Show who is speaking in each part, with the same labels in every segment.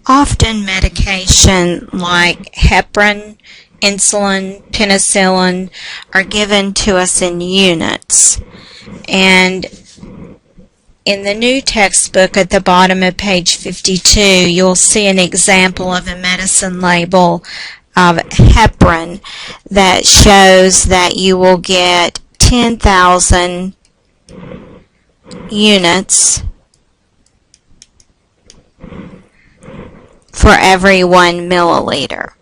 Speaker 1: Often medication like heparin, insulin, penicillin are given to us in units. And in the new textbook at the bottom of page 52, you'll see an example of a medicine label of heparin that shows that you will get 10,000 units for every 1 milliliter.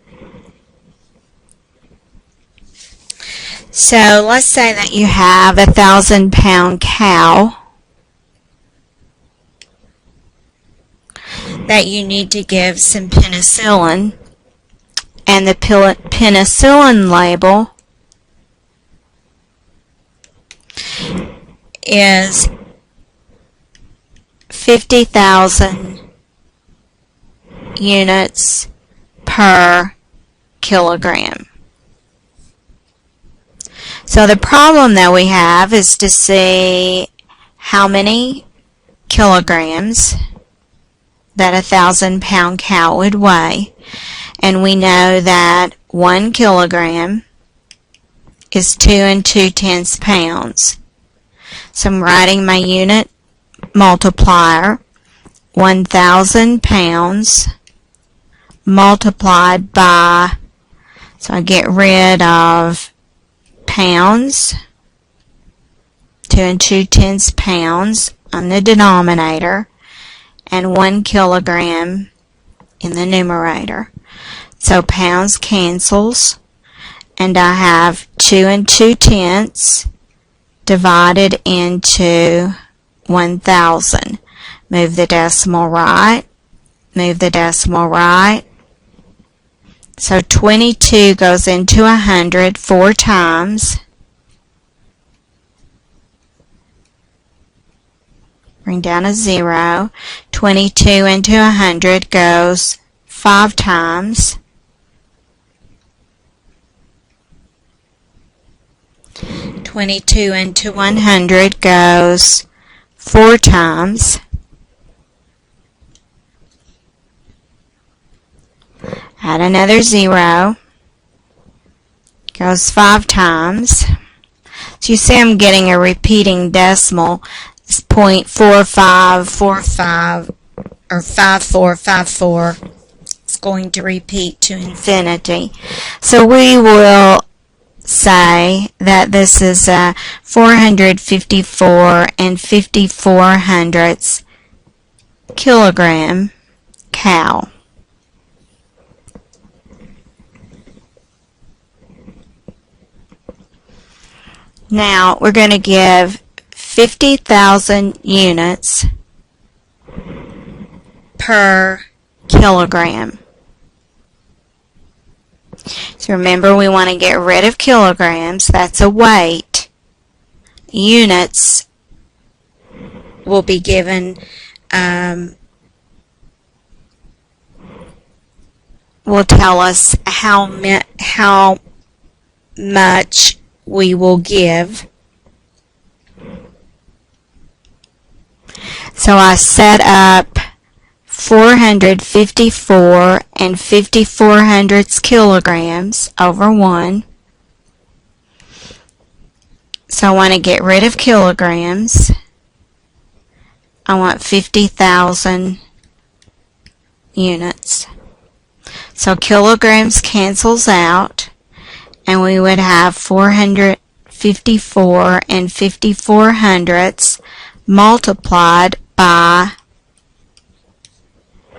Speaker 1: So let's say that you have a 1,000-pound cow that you need to give some penicillin, and the penicillin label is 50,000 units per kilogram. So the problem that we have is to see how many kilograms that a 1,000-pound cow would weigh. And we know that 1 kilogram is 2 2/10 pounds. So I'm writing my unit multiplier, 1,000 pounds multiplied by, so I get rid of pounds, 2 2/10 pounds on the denominator, and 1 kilogram in the numerator. So pounds cancels, and I have 2 2/10 divided into 1,000. Move the decimal right, move the decimal right. So 22 goes into 100 4 times. Bring down a 0. 22 into 100 goes 5 times. 22 into 100 goes 4 times. Add another 0. Goes 5 times. So you see I'm getting a repeating decimal. It's 0.4545 or 5454. It's going to repeat to infinity. So we will say that this is a 454 54 kilogram cow. Now we're going to give 50,000 units per kilogram. So remember, we want to get rid of kilograms. That's a weight. Units will be given, will tell us how much we will give. So I set up 454 54 kilograms over 1. So I want to get rid of kilograms. I want 50,000 units. So kilograms cancels out, and we would have 454 54 multiplied by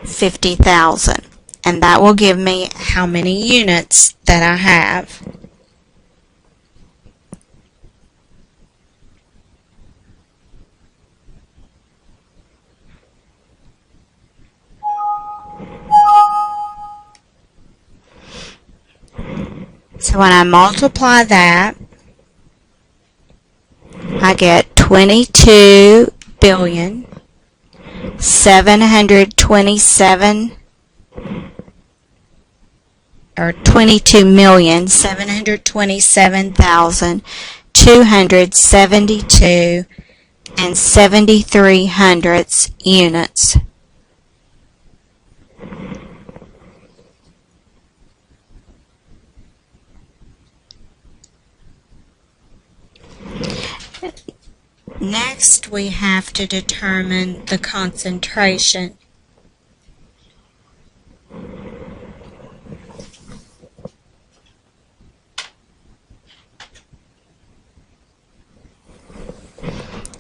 Speaker 1: 50,000, and that will give me how many units that I have. So when I multiply that, I get 22,727,270,000 and 73 hundredths units. Next, we have to determine the concentration.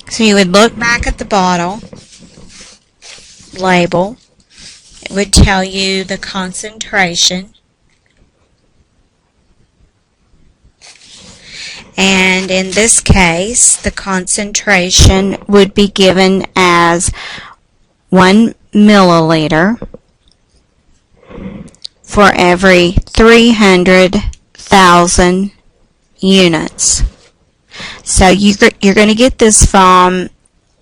Speaker 1: So you would look back at the bottle label. It would tell you the concentration. And in this case, the concentration would be given as 1 milliliter for every 300,000 units. So you're going to get this from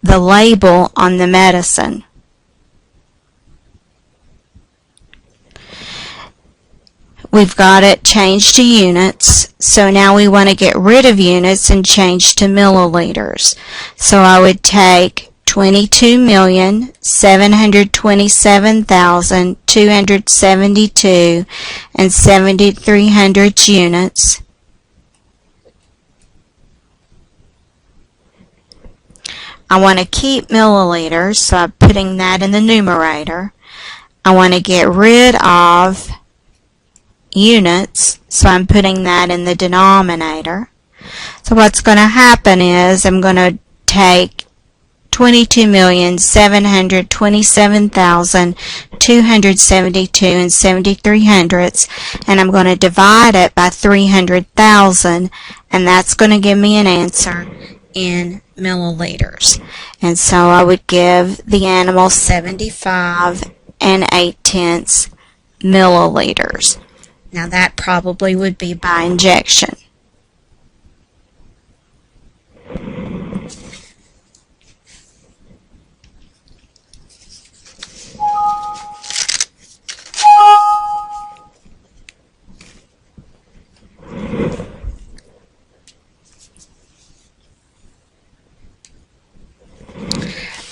Speaker 1: the label on the medicine. We've got it changed to units, so now we want to get rid of units and change to milliliters. So I would take 22,727,272 and 7,300 units. I want to keep milliliters, so I'm putting that in the numerator. I want to get rid of units, so I'm putting that in the denominator. So what's going to happen is I'm going to take 22,727,272 and 73 hundredths, and I'm going to divide it by 300,000, and that's going to give me an answer in milliliters. And so I would give the animal 75 8/10 milliliters. Now that probably would be by injection.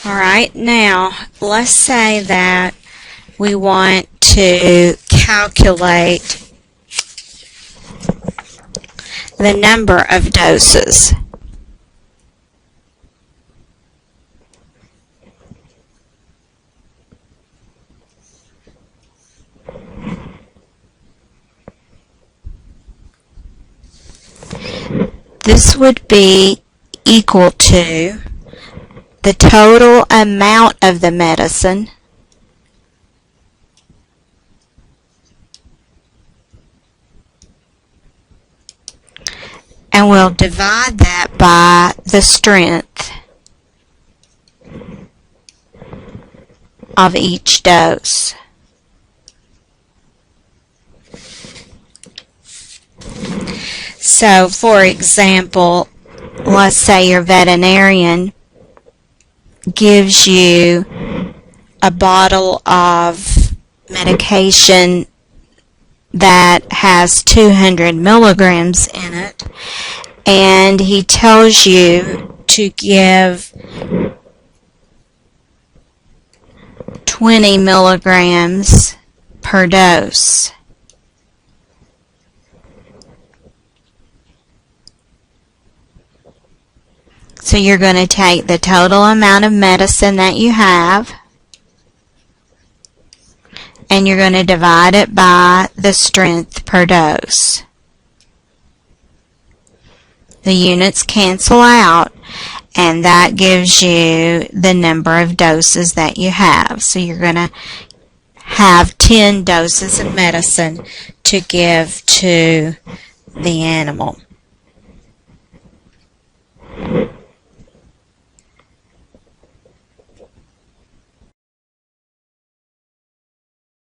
Speaker 1: Alright, now let's say that we want to calculate the number of doses. This would be equal to the total amount of the medicine and we'll divide that by the strength of each dose. So, for example, let's say your veterinarian gives you a bottle of medication that has 200 milligrams in it, and he tells you to give 20 milligrams per dose. So you're going to take the total amount of medicine that you have, and you're going to divide it by the strength per dose. The units cancel out, and that gives you the number of doses that you have. So you're going to have 10 doses of medicine to give to the animal.